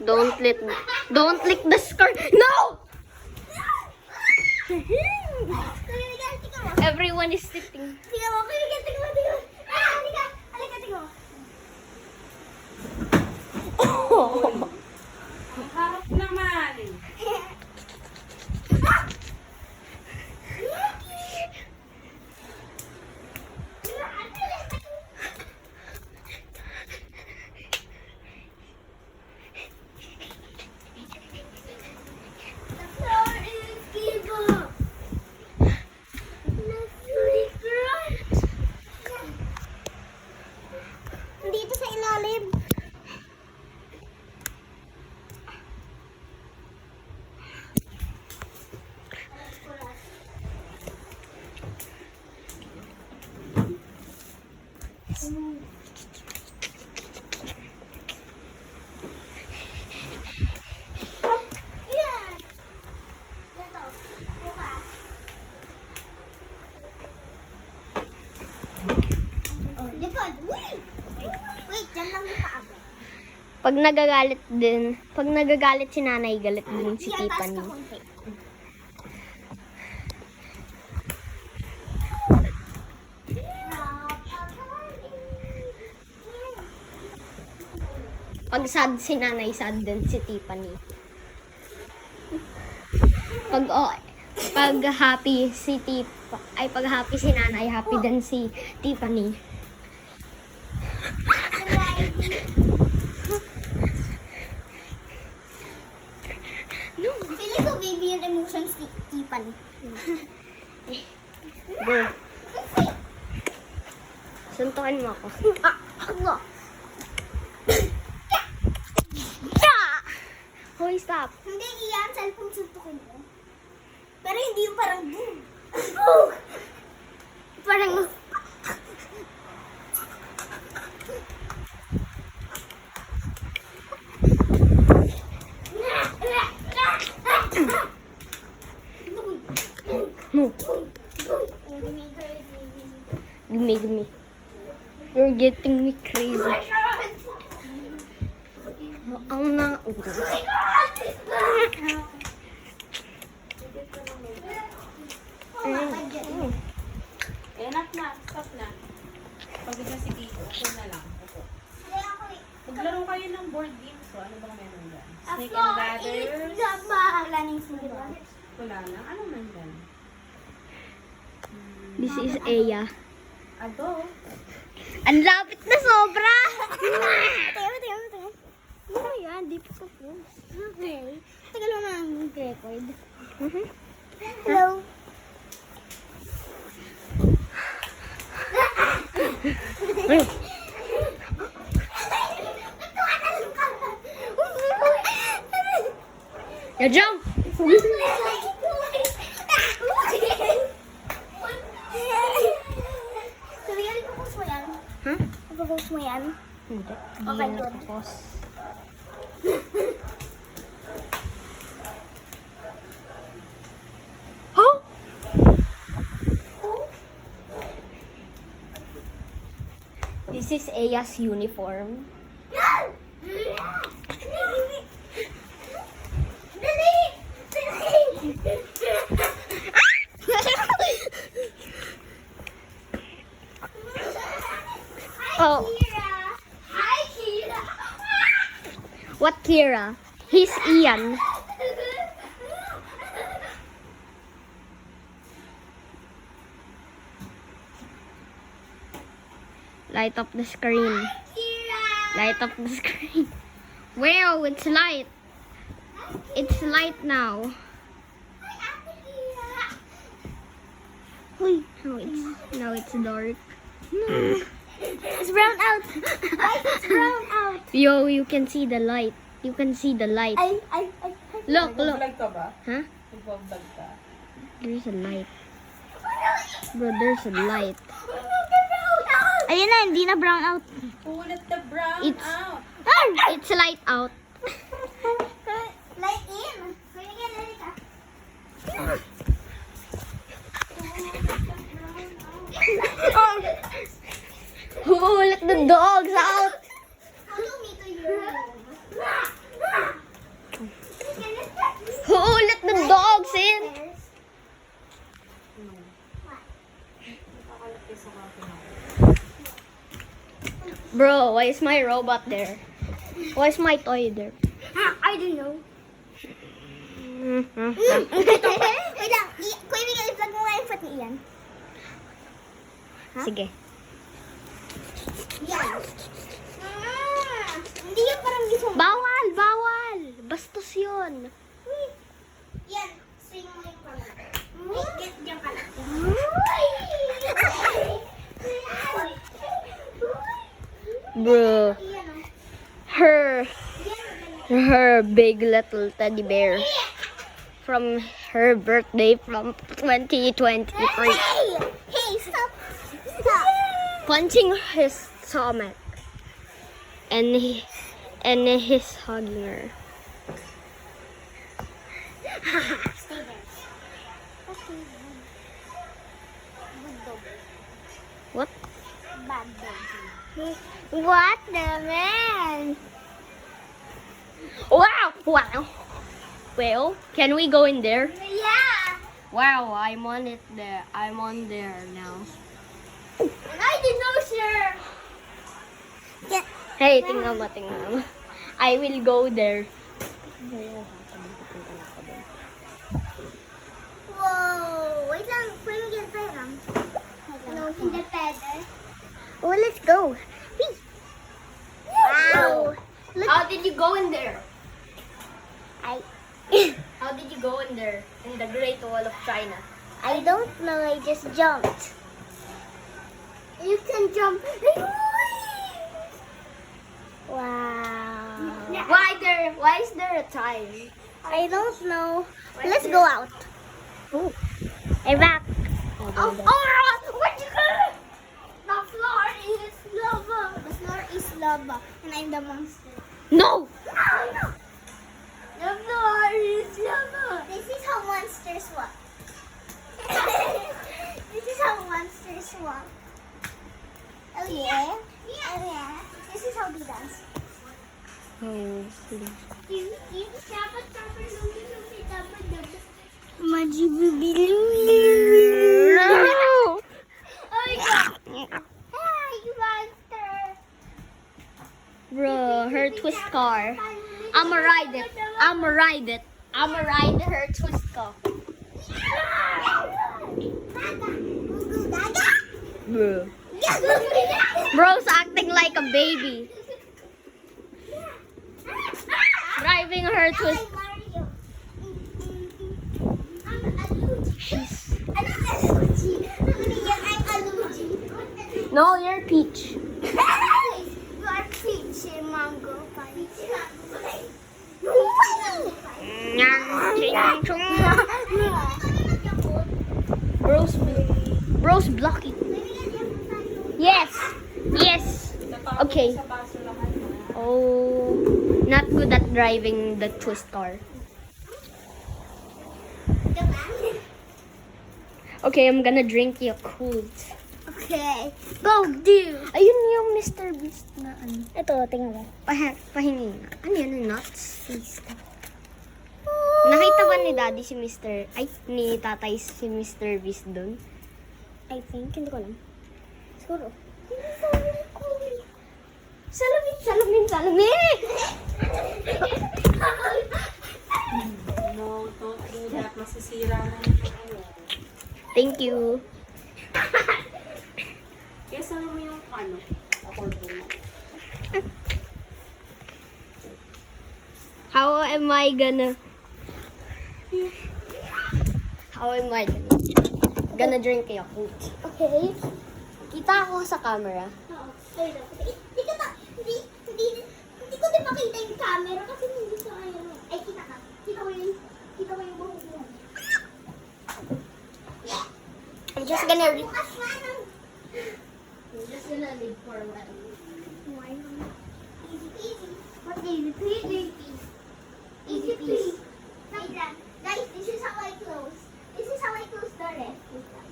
Don't lick the skirt. No! Everyone is sitting. Tingnan mo. Tingnan mo. Halika. Halika, tingnan mo. Ang harap naman. Dito sa ilalim. Likod. Wait, dyan lang yung paa. Pag nagagalit si nanay, galit din si Yan, taas Tiffany. ka konti. Pag sad si nanay, sad din si Tiffany. Pag happy si pag happy si nanay, happy din si Tiffany. Feeling ko baby yung emotions ni Tiffany. Go. Suntukan mo ako. Ako. Hoy, stop. Hindi iyan, cellphone suntukin mo. Pero hindi yung parang boom. Boom! Parang No. Gimme. You're getting me crazy. Ang na... Eh, anak na. Stop na. Pagod na si Tito. Ako na lang. Ako. Maglaro kayo ng board games. So, ano bang meron dyan? Snake and ladders? Wala na yung snake. Wala lang. Ano man dyan? This is Aya. Ado. Ang lapit na sobra! Tingnan. Ano yan? Di pa po. Okay. Tagal mo na ang record. Hello. You jump! Sabi ka, ipopost mo yan? Huh? Ipopost mo yan? Hindi. Okay, good. Tapos. Huh? This is Aya's uniform. Oh. Hi, Kira. What Kira? He's Ian. Light up the screen. Kira. Light up the screen. Wow, it's light. It's light now. Hi, Ate Kira. Uy, now it's dark. No. It's brown out. Why it's brown out? Yo, you can see the light. You can see the light. I. Look. Nag-vlog ka ba? Huh? Nag-vlog ka? There's a light. Bro, there's a light. Ayun na, hindi na brown out. Pulat the brown It's- out. It's light out. Light in. Pwede ka na rin ka. Oh, let the dogs out. Follow me to your room. Why is my robot there? Why is my toy there? I don't know. Wait lang. Kuya Miguel, i-vlog mo nga yung foot ni Ian. Sige. Yan. Hindi yan parang gusto mo. Bawal! Bawal! Bastos yun. Yan. Swing mo yung camera. Get dyan ka lang. Bro. Iyan o. Her big little teddy bear from her birthday from 2023. Hey, stop. Stop. Punching his stomach. And he's hugging her. Stay there. Okay. Good dog. What? Bad dog. What the man? Wow! Wow! Well, can we go in there? Yeah. Wow, I'm on it there. I'm on there now. And I did know, sir. Get. Hey, tingnan mo. I will go there. Whoa. Wait lang. Kuya Miguel, tayo lang. No, hindi pwede. Oh, let's go. Whee. Wow. Look. How did you go in there? I How did you go in there? In the Great Wall of China? I don't know. I just jumped. You can jump. Wow. Why is there a time? I don't know. Let's go out. Oh. I'm back. Oh, what you got? The floor is lava. The floor is lava. And I'm the monster. No! No. The floor is lava. This is how monsters walk. This is how monsters walk. Oh yeah? Oh yeah. This is how they dance. Oh, no! Bro, her twist car. I'ma ride it. I'ma ride her twist car. Bro. Bro's acting like a baby. Driving her twist. No, you're Peach. Bro's blocking. Yes. Yes. Okay. Sa baso lahat na. Oh, not good at driving the twist car. Okay, I'm gonna drink Yakult. Okay. Go do. Ayun yung Mr. Beast na ano. Ito, tingnan mo. Pahingi nga. Ano yan? Nuts? Nakita ba ni Daddy si Mr. Ay, ni Tatay si Mr. Beast doon? I think, hindi ko alam. Siguro. Salamin! No, don't do that. Masisira na yung Thank you. Kaya saan mo yung accordo mo? How am I gonna drink Yakult? Okay. Kita ako sa camera. Oo. Hindi ko din makita yung camera kasi hindi ko ayun. Ay, kita ka. Kita ko yung buhok mo. I'm just gonna read. Bukas nga ng... I'm just gonna read for a while. Why not? Easy peasy. What easy peasy? Easy peasy. Wait lang. Guys, this is how I close. This is how I close the ref. Wait lang.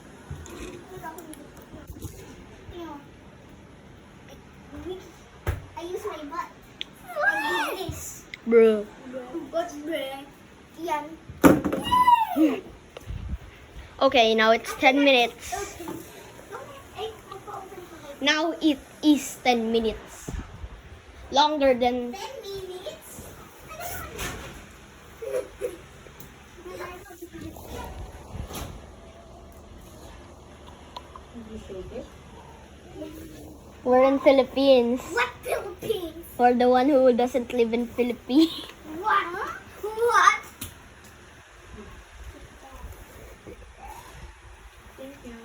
I use my butt. I use this. Bro. What's bread? Yan. Okay, now it's 10 minutes. Okay. Ay, magpa-open ko. Now it is 10 minutes. Longer than 10 minutes? we're in Philippines. What Philippines? For the one who doesn't live in Philippines. What? What? Thank you.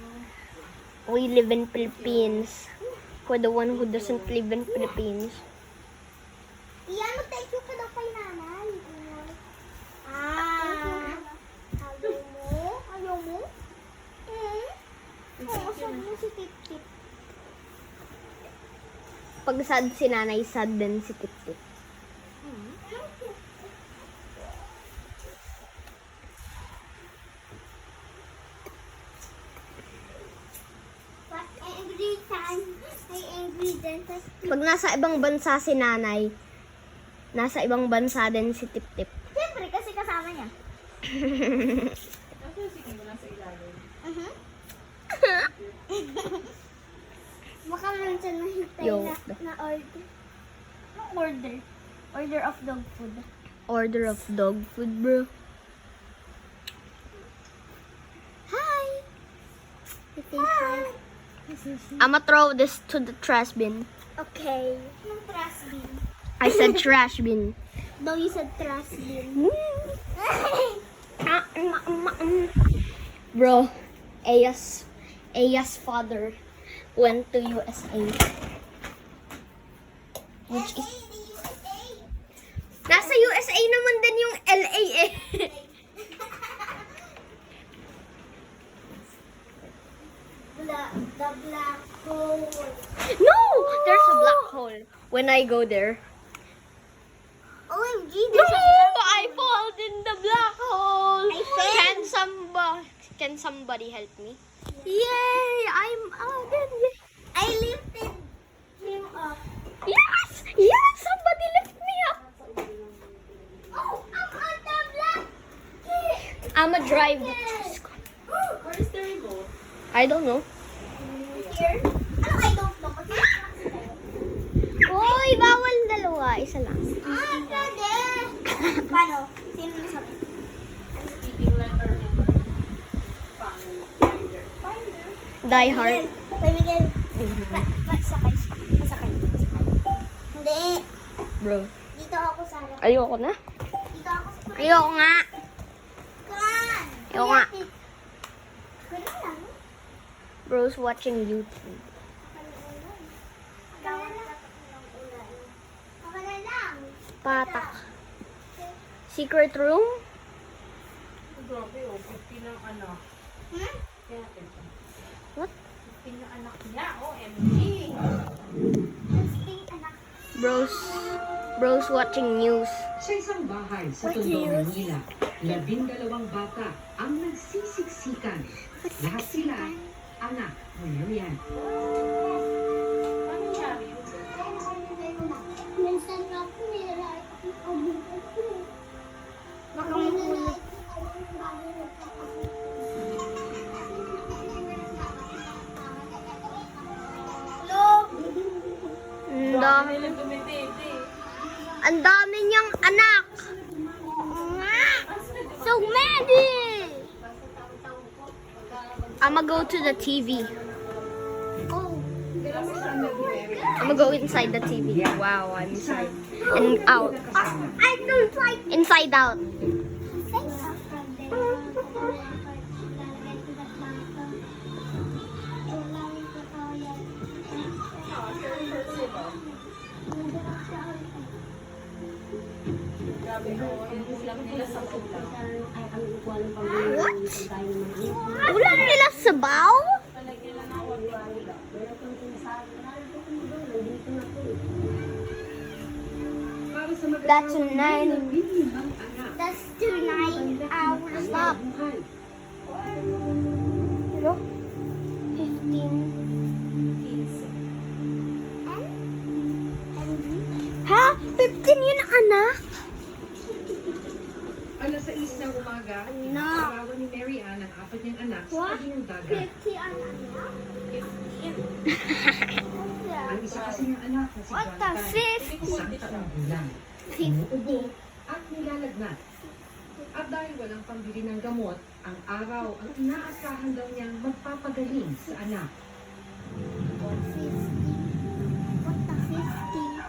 We live in Philippines. For the one who doesn't live in Philippines. Iyan, mag-thank you ka daw kay nanay. Ah. Ayaw mo? Ayaw mo? Oo, sabi mo si Tip-Tip. Pag sad si nanay, sad din si Tip-Tip. What angry time? Ay, angry dentist. Pag nasa ibang bansa si nanay, nasa ibang bansa din si Tip-Tip. Siyempre, kasi kasama niya. Kasi sige mo nasa ilalim. Baka meron siya nahintay Yo. na order. Anong order? Order of dog food. Order of dog food, bro. Hi! Hi! I'ma throw this to the trash bin. Okay. Anong trash bin? I said trash bin. Daw you said trash bin. Bro, Aya's father went to USA. Which is nasa USA naman din yung LA eh. The black hole. No, there's a black hole when I go there. OMG, No, there's a I fall in the black hole. I fell. Can somebody help me? Yay! I'm out. I lifted him up. Yes! Yes! Somebody lift me up. Oh, I'm on the black. I'ma drive the Where is the remote? I don't know. Here. Ano, I don't know. Kasi Hoy, bawal dalawa. Isa lang. pwede. Paano? Sino nasabi? Speaking letter number. Finder. Die Hard. Kay Miguel. Masakay. Hindi. Bro. Dito ako sa harap. Ayoko na. Dito ako sa Ayoko nga. Come on. Ayoko nga. Pwede lang. Bro's watching YouTube. Wala lang. Patak. Secret room? Grabe oh, 50 ng anak. Hmm? Kaya natin ito. What? 50 ng anak niya, OMG. Testing anak. Bro's watching news. Sa isang bahay sa Tondo, Manila, 12 bata ang nagsisiksikan. Lahat sila anak ng yan. Ano nangyari yun? Minsan na ako nilalait ang buhay ko. Baka makulit. Ang dami. Nila dumitete. Ang dami niyang anak. So many. I'ma go to the TV. I'ma go inside the TV. Wow, I'm inside. And out. I don't like Inside out. Grabe oh, yung ulam nila sa ulam. What? Ulam nila sabaw? Palagyan lang ako ng ulam. Para sa That's mag-asawang nine. may 15 anak. That's 2-9 hours. Stop. Buhay. Hello? 15. 15. Ha? 15 yun anak? Alas 6 ng umaga, inarawan ni Mary Ann ang 4 niyang anak sa tabi ng dagat. 50 anak niya? Ang isa kasi niyang anak na si What the Jonathan, isang taong gulang. Umuubo at nilalagnat. At dahil walang pambili ng gamot, ang araw ang inaasahan daw niyang magpapagaling sa anak. 50. What the 50?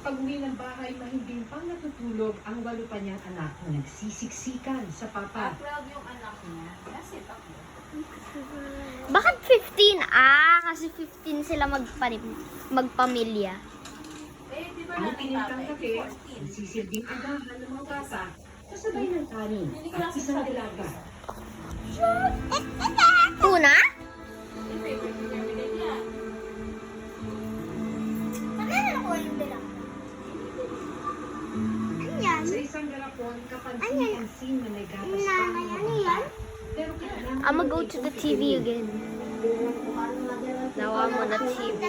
Pag uwi ng bahay, mahimbing pang natutulog ang 8 pa niyang anak na nagsisiksikan sa papa. 12 yung anak niya. That's it, ako. Bakit 15? Ah, kasi 15 sila magpamilya. Eh, di ba Ang natin pinintang tatay? kape, nagsisilbing agahan ng mga bata, kasabay ng kanin at isang dalaga. Tuna? Yung favorite niya, binigyan niya. Kanina ko yung bilang. Ano yan? Sa isang garapon, kapansin-pansin na may gatas pa Nanay, ng ano mga yan? bata. Pero kailangan I'ma go to the TV again. Now I'm on the TV.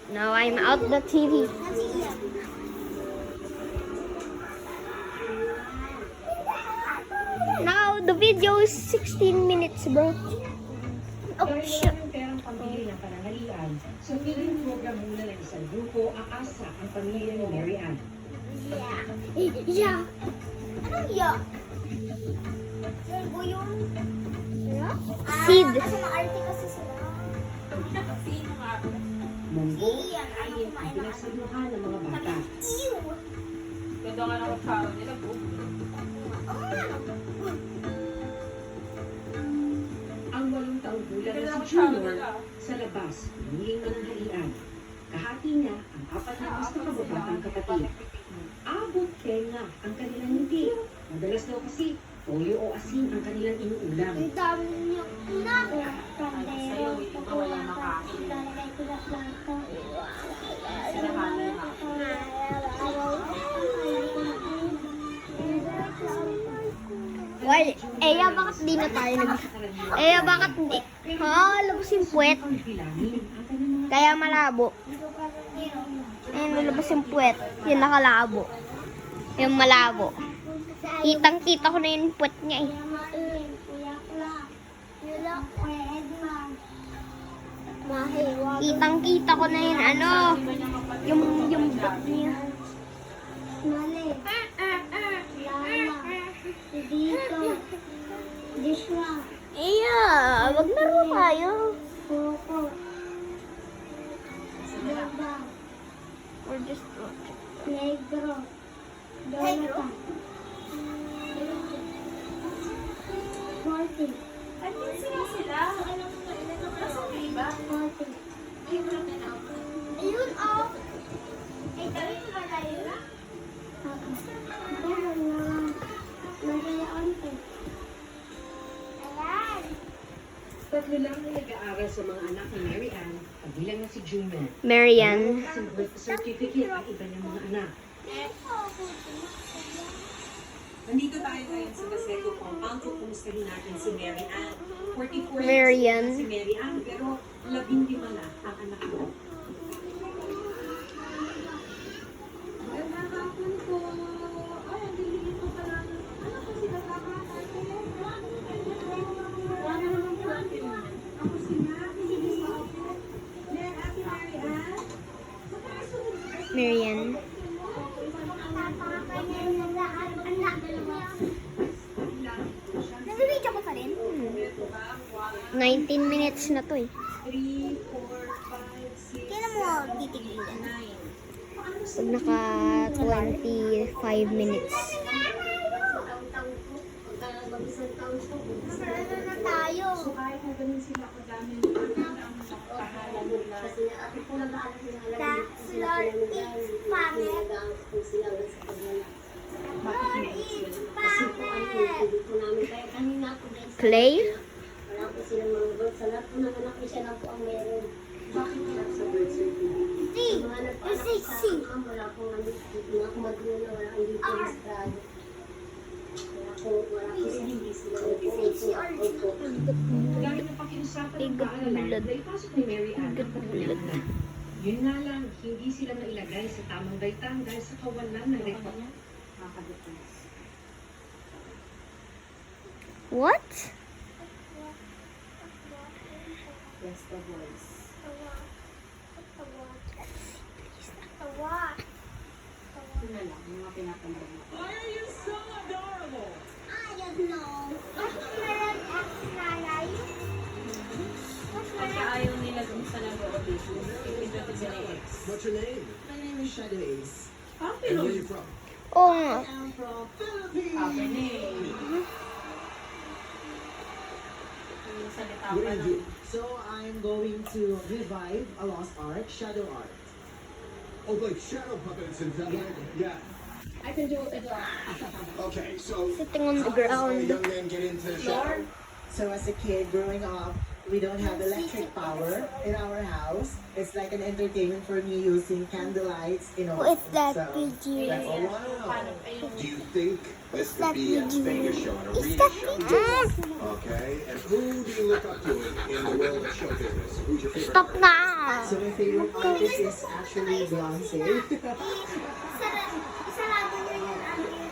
Now I'm out the TV. Now the video is 16 minutes, bro. Oh, dahil shit. walang perang pambili ng panangalian, sa feeding program muna ng isang grupo, aasa ang pamilya ni Mary Ann. Yeah. Anong yeah? Yung buyong? Yeah? Seed. Kasi maarte kasi sila. Sino nga? Munggo, Iyan, ayaw kain ang kumain ng pinagsaluhan ng mga bata. Ew! Ganda nga ng charo nila, bro. Oo nga. Ang 8 taong gulang Ganda na ng si charo Junior nila. sa labas, muling mananghalian. Kahati niya ang 4 na mas nakababatang kapatid. Abot tenga ang kanilang ngiti. Madalas daw kasi, toyo o asin ang kanilang inuulam. Ang dami niyo. Inak! Sa'yo, yung mga walang makain. Sila kami na. Well, Eya, bakit di na tayo Eya, bakit di? Ha, labas yung puwet. Ang bilangin ang kanilang mga Kaya malabo. Ayun, nalabas yung puwet. Yung nakalabo. Yung malabo. Kitang-kita ko na yung puwet niya eh. Kitang-kita ko na yun, ano, yung butt niya. Dito. Dishwa. Iya, wag na rin tayo. Coco. Baba. We're just... Negro. Donata. 40. Ay, sila sila. Nasa iba? 40. Ayun, oh. Ay, gawin mo ba tayo na? Meron na. Magayaan ko. Ayan. 3 lang na nag-aaral sa mga anak ni Mary Ann, kabilang na si Junior. Marian. Sa birth certificate ang iba niyang mga anak. Nandito tayo ngayon sa Baseco Compound. Kumustahin natin si Mary Ann. 44 Marian. years na si Mary Ann, pero 15 na ang anak mo. Magandang hapon po. Ay, ang diligid po pala. Ano po sila kakakate? Ako sila. Ate Mary Ann. Marian. Nag-video ko pa rin. 19 minutes na to eh. 3, 4, 5, 6, Kailan mo titigilin? 9. Pag naka 25 minutes. Ano na tayo? So kahit na ganun sila kadami ang nakapahala nila. That's Lord is pangit. Lord is pangit. Clay? C. You say C. R. You say C or D. Gamit ng usapan ng Igod paaralan bulad. na ipasok ni Mary Ann ang Igod kanilang anak. Yun nga lang, hindi sila nailagay sa tamang baitang dahil sa kawalan ng rekord. Makakadepress. What? Yes, the voice. Ito na lang, yung mga pinapanood mo. Why are you so adorable? I don't know. What's Meron X nanay? What's Kasi Meron? ayaw nila dun sa nag-audition. Ipindot sila yung X. What's your name? My name is Shadow Ace. Ah, And where pero are you from? Oo nga. I'm from Philippines. sabi na eh. Yung salita What pa do you do? ng... So I'm going to revive a lost art, shadow art. Oh, like shadow puppets and stuff. Yeah. I can do it. Okay, so Sitting on the how does a ground. young man get into shadow? So as a kid growing up, we don't have electric power in our house. It's like an entertainment for me using candlelights, you know. Who is that So, video? Oh, wow. Paano pa yung... Do you think this that could be a video? Vegas show, an Is arena that show? video? Okay, and who do you look up to in the world of show business? Who's your favorite? Stop na! So my favorite artist is actually Beyonce. Sarado nyo yun. Ano yun?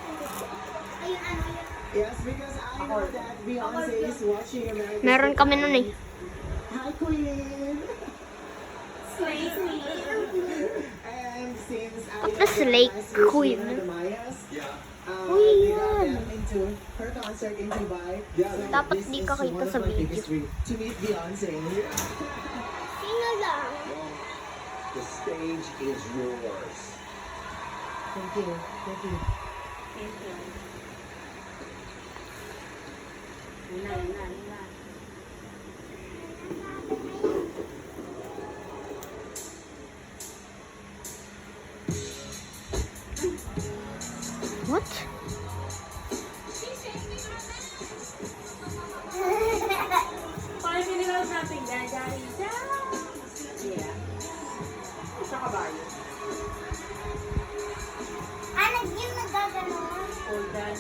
Ayun, ano yun? Yes, because I know that Beyonce is watching American. Meron kami nun eh. Hi, Queen! And since I What is Lake Queen? the Mayas, Yeah. Uy, we got yan. them into her concert in Dubai. Yeah. So Dapat this di is ka kita one sa of my video. biggest dreams, to meet Beyonce. Sino lang? Well, the stage is yours. Thank you. Thank you. Thank you. Na. What? Paano nila natin gagawin siya? Yeah. Sa kabayo. Ano yung nagaganon? Hold on.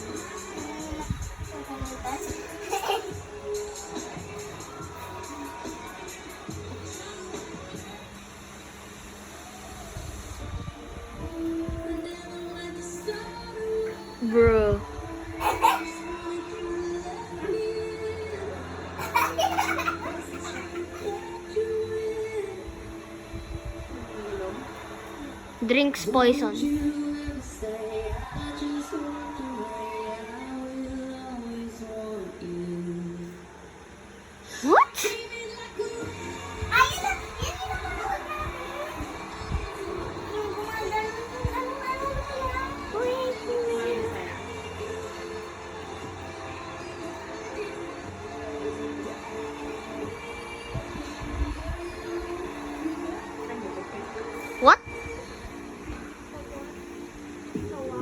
Bro. Drinks poison. What? Ayun na! Yun yung napanood namin. Yung gumaganon. Ano kaya? Wait, wait. What?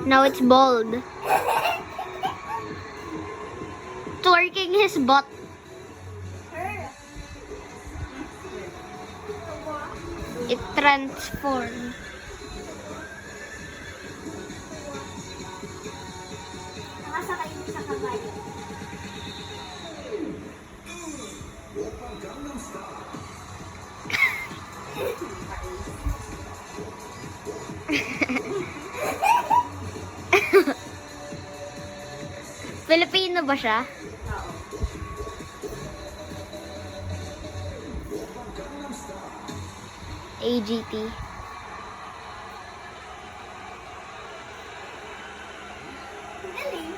Now it's bald. Twerking his butt. It transformed. Nakasakay mo sa kabayo. Filipino ba siya? AGT. Galing.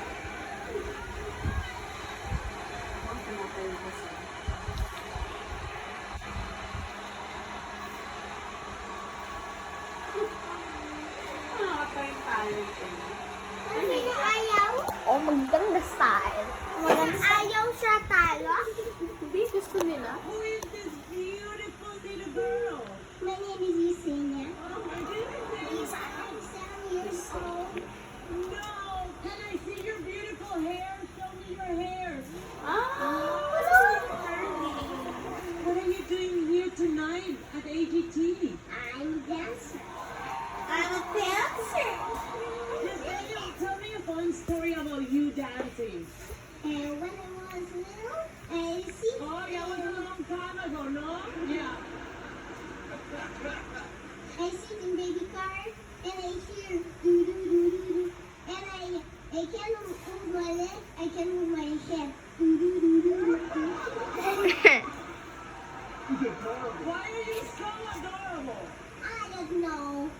Ano yung ayaw? Oh, maganda style. Walang ayaw siya talo. Hindi, gusto nila. Who is this beautiful little girl? My name is Yesenia. Oh my goodness. Yes, I'm 7 years old. No! Can I see your beautiful hair? Show me your hair. What are you doing here tonight at AGT? I'm a dancer. I'm a dancer. Tell me a fun story about you dancing. And when I was no? Yeah. I sit in baby car and I hear do do do do do, and I can move my leg, I can move my head. Do do do do do. Why are you so adorable? I don't know.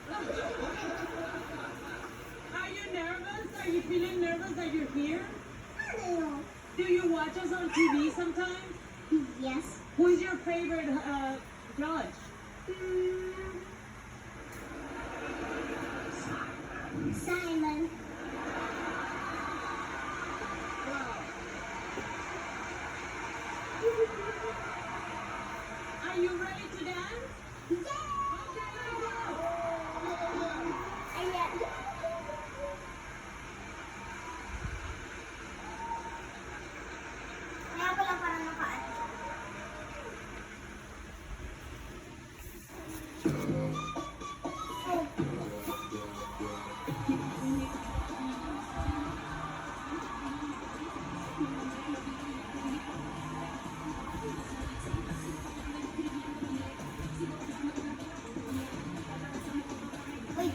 Are you nervous? Are you feeling nervous that you're here? I don't know. Do you watch us on TV sometimes? Yes. Who's your favorite judge? Simon. Are you ready to dance? Kaya pala parang nakaano. Uy.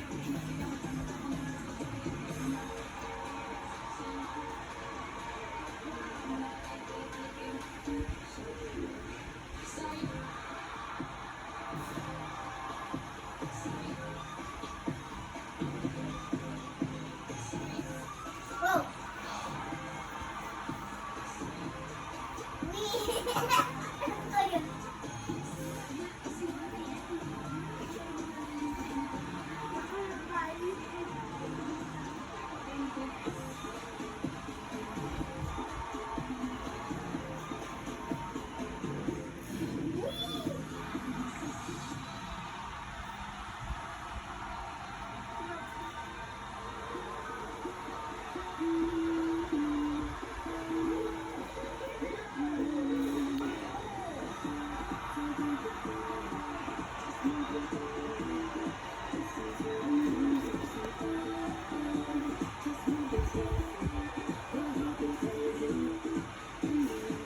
Whoa. Ayun.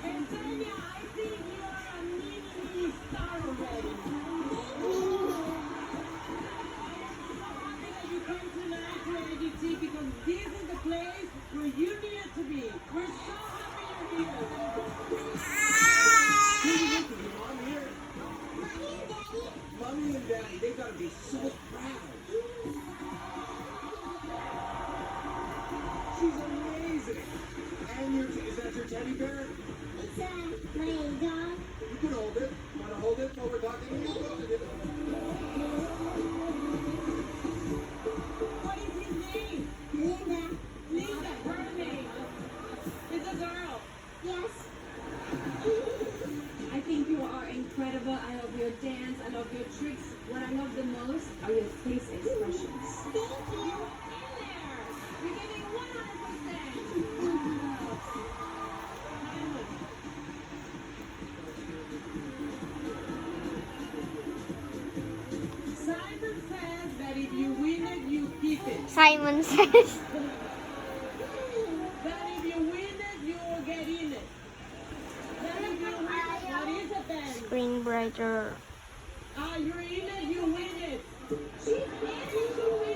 Antonia, I think you are a mini star already. That you come tonight to ADT because this is the place where you need to be. We're so happy you're here. Mom here. Mommy and Daddy, they gotta be so proud. She's amazing. And is that your teddy bear? It's my dog. You can hold it. Wanna hold it while we're talking? You can hold it. What is his name? Linda. Lisa, her name. It's a girl. Yes. I think you are incredible. I love your dance. I love your tricks. What I love the most are your face expressions. Thank you. In there. You're giving 100%. Simon says that if you win it, you keep it. Simon says. That if you win it, you will get in it. That if you win it, what is it then? Screen brighter. You're in it, you win it. She's in it, you win